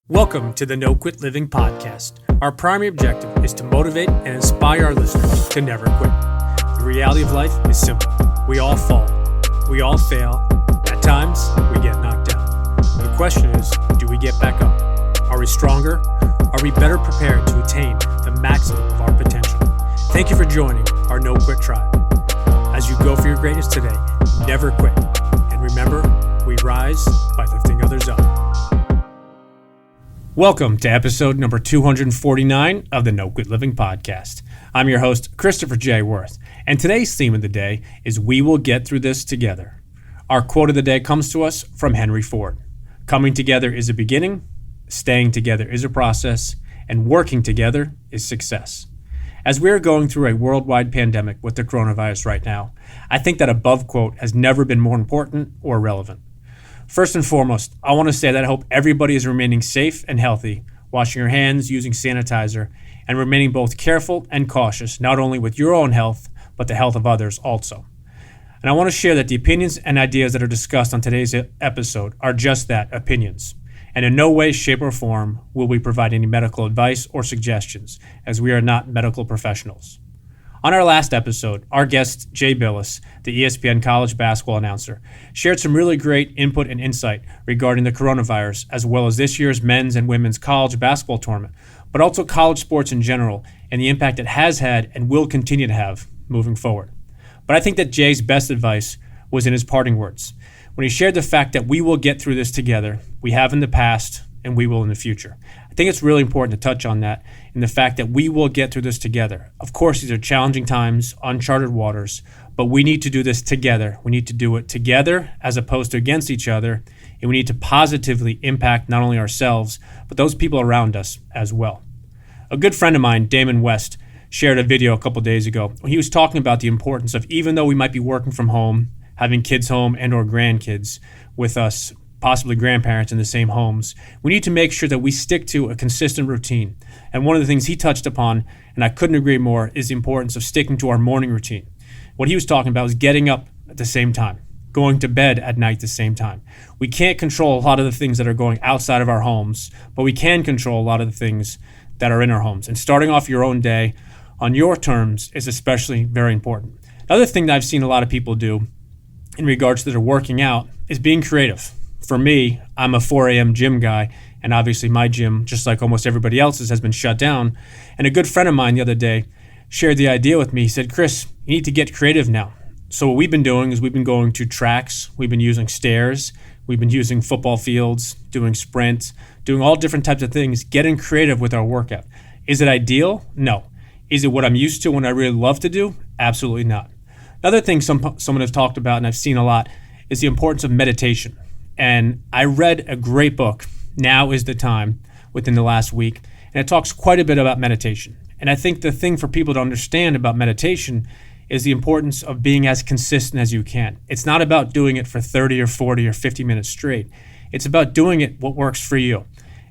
Welcome to the No Quit Living podcast. Our primary objective is to motivate and inspire our listeners to never quit. The reality of life is simple. We all fall. We all fail. At times, we get knocked down. The question is, do we get back up? Are we stronger? Are we better prepared to attain the maximum of our potential? Thank you for joining our No Quit tribe. As you go for your greatness today, never quit. And remember, we rise by lifting others up. Welcome to episode number 249 of the No Quit Living podcast. I'm your host, Christopher J. Worth, and today's theme of the day is We Will Get Through This Together. Our quote of the day comes to us from Henry Ford. Coming together is a beginning, staying together is a process, and working together is success. As we are going through a worldwide pandemic with the coronavirus right now, I think that above quote has never been more important or relevant. First and foremost, I want to say that I hope everybody is remaining safe and healthy, washing your hands, using sanitizer, and remaining both careful and cautious, not only with your own health, but the health of others also. And I want to share that the opinions and ideas that are discussed on today's episode are just that, opinions. And in no way, shape, or form will we provide any medical advice or suggestions, as we are not medical professionals. On our last episode, our guest, Jay Billis, the ESPN college basketball announcer, shared some really great input and insight regarding the coronavirus, as well as this year's men's and women's college basketball tournament, but also college sports in general, and the impact it has had and will continue to have moving forward. But I think that Jay's best advice was in his parting words, when he shared the fact that we will get through this together, we have in the past, and we will in the future. I think it's really important to touch on that and the fact that we will get through this together. Of course, these are challenging times, uncharted waters, but we need to do this together. We need to do it together as opposed to against each other, and we need to positively impact not only ourselves, but those people around us as well. A good friend of mine, Damon West, shared a video a couple days ago when he was talking about the importance of, even though we might be working from home, having kids home and or grandkids with us, possibly grandparents in the same homes, we need to make sure that we stick to a consistent routine. And one of the things he touched upon, and I couldn't agree more, is the importance of sticking to our morning routine. What he was talking about was getting up at the same time, going to bed at night at the same time. We can't control a lot of the things that are going outside of our homes, but we can control a lot of the things that are in our homes. And starting off your own day on your terms is especially very important. Another thing that I've seen a lot of people do in regards to their working out is being creative. For me, I'm a 4 a.m. gym guy, and obviously my gym, just like almost everybody else's, has been shut down. And a good friend of mine the other day shared the idea with me. He said, Chris, you need to get creative now. So what we've been doing is we've been going to tracks, we've been using stairs, we've been using football fields, doing sprints, doing all different types of things, getting creative with our workout. Is it ideal? No. Is it what I'm used to and I really love to do? Absolutely not. Another thing someone has talked about, and I've seen a lot, is the importance of meditation. And I read a great book, Now is the Time, within the last week, and it talks quite a bit about meditation. And I think the thing for people to understand about meditation is the importance of being as consistent as you can. It's not about doing it for 30 or 40 or 50 minutes straight. It's about doing it what works for you.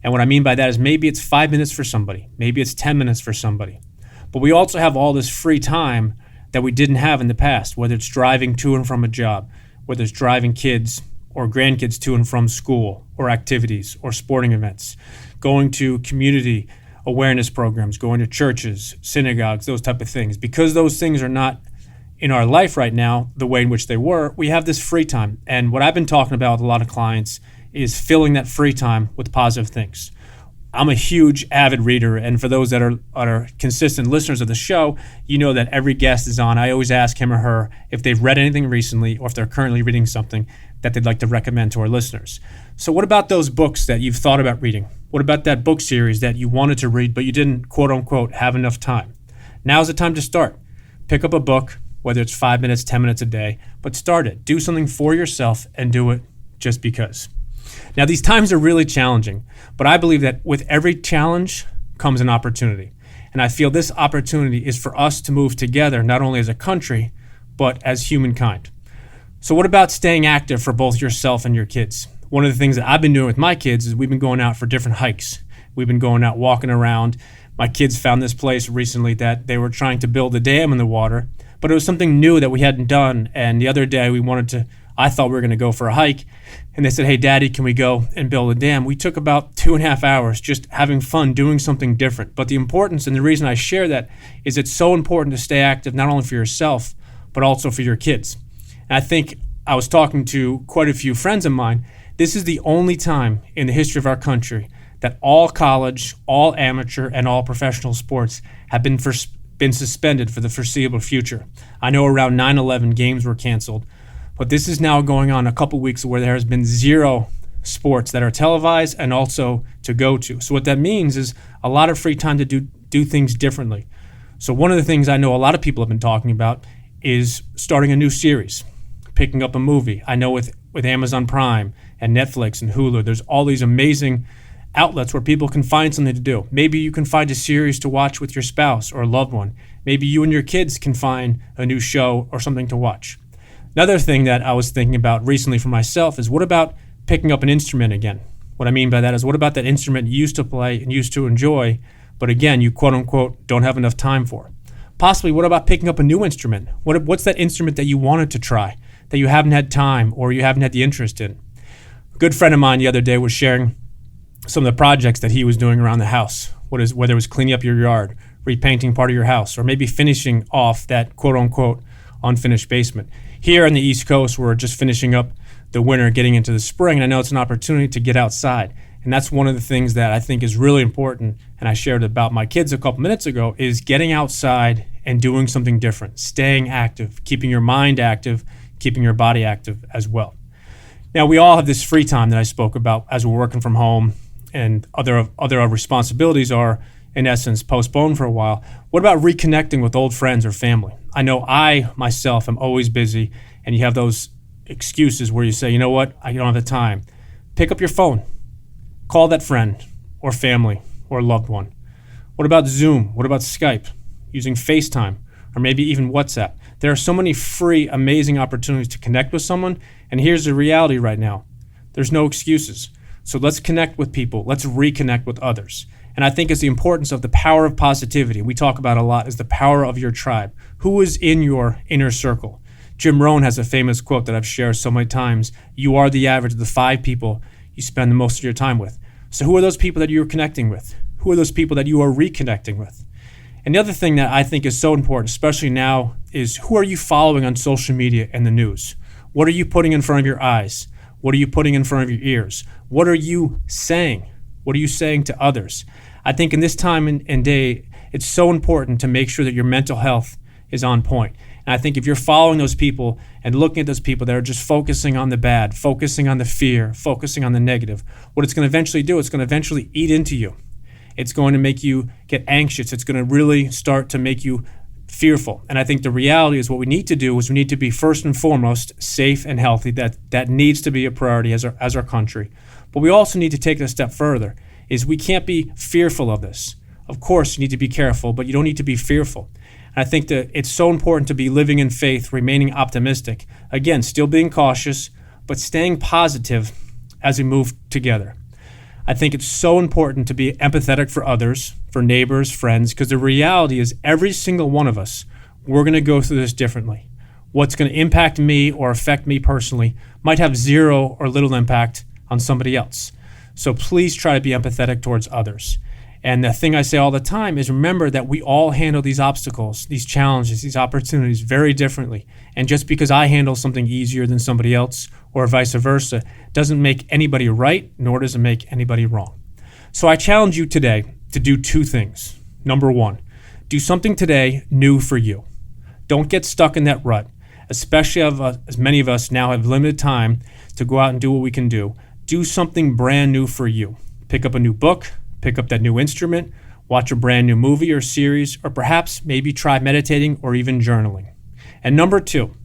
And what I mean by that is maybe it's 5 minutes for somebody, maybe it's 10 minutes for somebody. But we also have all this free time that we didn't have in the past, whether it's driving to and from a job, whether it's driving kids or grandkids to and from school or activities or sporting events, going to community awareness programs, going to churches, synagogues, those type of things. Because those things are not in our life right now the way in which they were, we have this free time. And what I've been talking about with a lot of clients is filling that free time with positive things. I'm a huge avid reader, and for those that are consistent listeners of the show, you know that every guest is on. I always ask him or her if they've read anything recently or if they're currently reading something that they'd like to recommend to our listeners. So what about those books that you've thought about reading? What about that book series that you wanted to read but you didn't, quote unquote, have enough time? Now's the time to start. Pick up a book, whether it's 5 minutes, 10 minutes a day, but start it. Do something for yourself and do it just because. Now, these times are really challenging, but I believe that with every challenge comes an opportunity. And I feel this opportunity is for us to move together, not only as a country, but as humankind. So what about staying active for both yourself and your kids? One of the things that I've been doing with my kids is we've been going out for different hikes. We've been going out walking around. My kids found this place recently that they were trying to build a dam in the water, but it was something new that we hadn't done. And the other day we wanted to I thought we were going to go for a hike, and they said, hey, Daddy, can we go and build a dam? We took about 2.5 hours just having fun, doing something different. But the importance and the reason I share that is it's so important to stay active, not only for yourself, but also for your kids. And I think I was talking to quite a few friends of mine. This is the only time in the history of our country that all college, all amateur, and all professional sports have been suspended for the foreseeable future. I know around 9/11 games were canceled, but this is now going on a couple weeks where there has been 0 sports that are televised and also to go to. So what that means is a lot of free time to do things differently. So one of the things I know a lot of people have been talking about is starting a new series, picking up a movie. I know with Amazon Prime and Netflix and Hulu, there's all these amazing outlets where people can find something to do. Maybe you can find a series to watch with your spouse or a loved one. Maybe you and your kids can find a new show or something to watch. Another thing that I was thinking about recently for myself is, what about picking up an instrument again? What I mean by that is, what about that instrument you used to play and used to enjoy, but again, you quote unquote don't have enough time for? Possibly, what about picking up a new instrument? What's that instrument that you wanted to try, that you haven't had time or you haven't had the interest in? A good friend of mine the other day was sharing some of the projects that he was doing around the house, whether it was cleaning up your yard, repainting part of your house, or maybe finishing off that quote-unquote unfinished basement. Here on the East Coast, we're just finishing up the winter, getting into the spring, and I know it's an opportunity to get outside. And that's one of the things that I think is really important, and I shared about my kids a couple minutes ago, is getting outside and doing something different, staying active, keeping your mind active, keeping your body active as well. Now, we all have this free time that I spoke about as we're working from home, and other responsibilities are, in essence, postponed for a while. What about reconnecting with old friends or family? I know I, myself, am always busy, and you have those excuses where you say, you know what, I don't have the time. Pick up your phone. Call that friend or family or loved one. What about Zoom? What about Skype? Using FaceTime or maybe even WhatsApp. There are so many free, amazing opportunities to connect with someone, and here's the reality right now. There's no excuses. So let's connect with people. Let's reconnect with others. And I think it's the importance of the power of positivity. We talk about a lot is the power of your tribe. Who is in your inner circle? Jim Rohn has a famous quote that I've shared so many times. You are the average of the 5 people you spend the most of your time with. So who are those people that you're connecting with? Who are those people that you are reconnecting with? And the other thing that I think is so important, especially now, is who are you following on social media and the news? What are you putting in front of your eyes? What are you putting in front of your ears? What are you saying? What are you saying to others? I think in this time and day, it's so important to make sure that your mental health is on point. And I think if you're following those people and looking at those people that are just focusing on the bad, focusing on the fear, focusing on the negative, what it's going to eventually do, it's going to eventually eat into you. It's going to make you get anxious. It's going to really start to make you fearful. And I think the reality is what we need to do is we need to be first and foremost safe and healthy. That needs to be a priority as our country. But we also need to take it a step further, is we can't be fearful of this. Of course, you need to be careful, but you don't need to be fearful. And I think that it's so important to be living in faith, remaining optimistic. Again, still being cautious, but staying positive as we move together. I think it's so important to be empathetic for others, for neighbors, friends, because the reality is every single one of us, we're going to go through this differently. What's going to impact me or affect me personally might have zero or little impact on somebody else. So please try to be empathetic towards others. And the thing I say all the time is remember that we all handle these obstacles, these challenges, these opportunities very differently. And just because I handle something easier than somebody else or vice versa doesn't make anybody right, nor does it make anybody wrong. So I challenge you today to do 2 things. Number 1, do something today new for you. Don't get stuck in that rut, especially as many of us now have limited time to go out and do what we can do. Do something brand new for you. Pick up a new book, pick up that new instrument, watch a brand new movie or series, or perhaps maybe try meditating or even journaling. And number 2,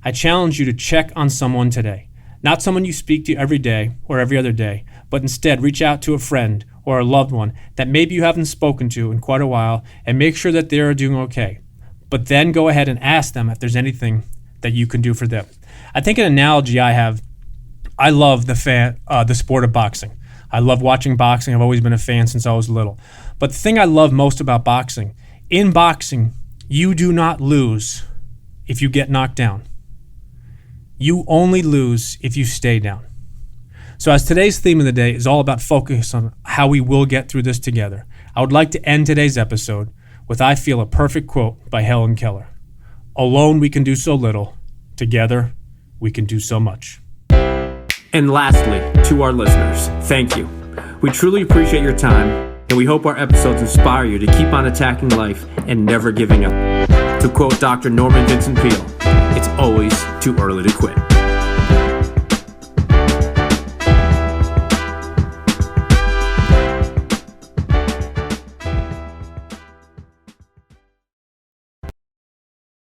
I challenge you to check on someone today. Not someone you speak to every day or every other day, but instead reach out to a friend or a loved one that maybe you haven't spoken to in quite a while and make sure that they are doing okay. But then go ahead and ask them if there's anything that you can do for them. I think an analogy I love the sport of boxing. I love watching boxing. I've always been a fan since I was little. But the thing I love most about boxing, in boxing, you do not lose if you get knocked down. You only lose if you stay down. So as today's theme of the day is all about focus on how we will get through this together, I would like to end today's episode with I feel a perfect quote by Helen Keller. Alone we can do so little, together we can do so much. And lastly, to our listeners, thank you. We truly appreciate your time, and we hope our episodes inspire you to keep on attacking life and never giving up. To quote Dr. Norman Vincent Peale, it's always too early to quit.